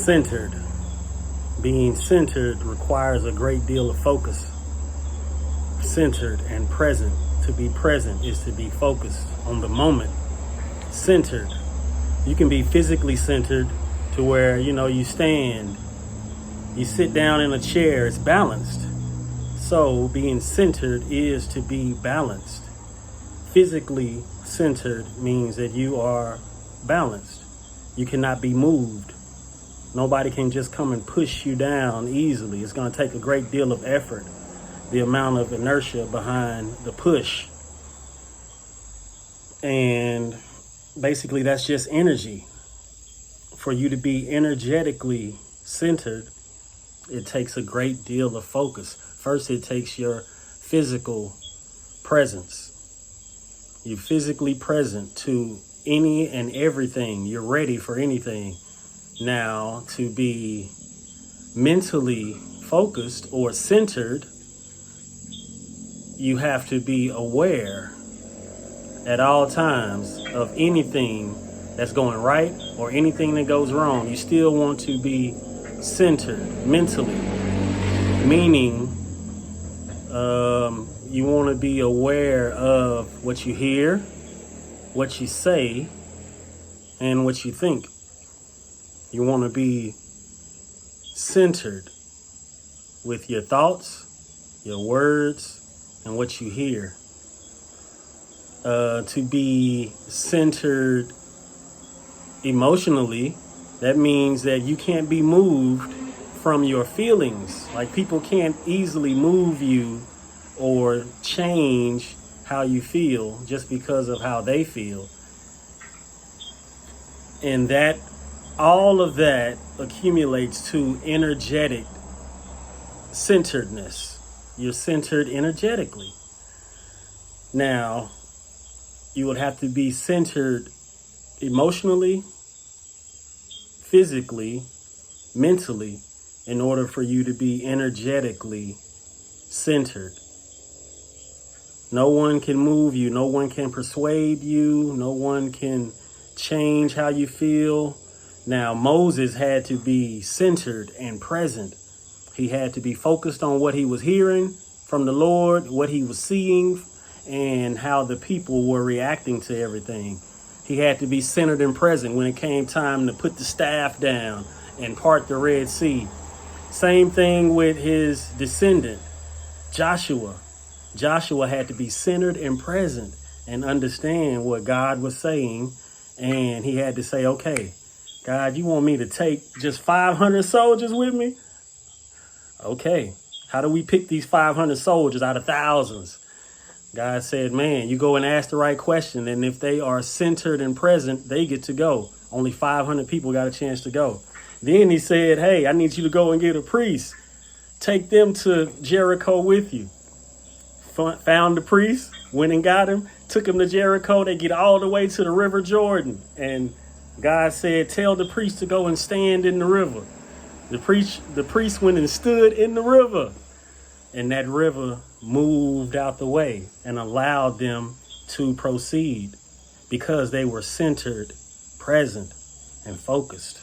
Centered. Being centered requires a great deal of focus. Centered and present. To be present is to be focused on the moment. Centered. You can be physically centered to where, you stand, you sit down in a chair, it's balanced. So being centered is to be balanced. Physically centered means that you are balanced. You cannot be moved. Nobody can just come and push you down easily. It's going to take a great deal of effort, the amount of inertia behind the push. And basically that's just energy. For you to be energetically centered, it takes a great deal of focus. First, it takes your physical presence. You're physically present to any and everything. You're ready for anything. Now, to be mentally focused or centered, you have to be aware at all times of anything that's going right or anything that goes wrong. You still want to be centered mentally, meaning you want to be aware of what you hear, what you say, and what you think. You want to be centered with your thoughts, your words, and what you hear. To be centered emotionally, that means that you can't be moved from your feelings. Like, people can't easily move you or change how you feel just because of how they feel. And that, all of that accumulates to energetic centeredness. You're centered energetically. Now, you would have to be centered emotionally, physically, mentally, in order for you to be energetically centered. No one can move you. No one can persuade you. No one can change how you feel. Now, Moses had to be centered and present. He had to be focused on what he was hearing from the Lord, what he was seeing, and how the people were reacting to everything. He had to be centered and present when it came time to put the staff down and part the Red Sea. Same thing with his descendant, Joshua. Joshua had to be centered and present and understand what God was saying. And he had to say, okay, God, you want me to take just 500 soldiers with me? Okay, how do we pick these 500 soldiers out of thousands? God said, man, you go and ask the right question. And if they are centered and present, they get to go. Only 500 people got a chance to go. Then he said, hey, I need you to go and get a priest. Take them to Jericho with you. Found the priest, went and got him, took him to Jericho. They get all the way to the River Jordan. And God said, tell the priest to go and stand in the river. The priest went and stood in the river. And that river moved out the way and allowed them to proceed because they were centered, present, and focused.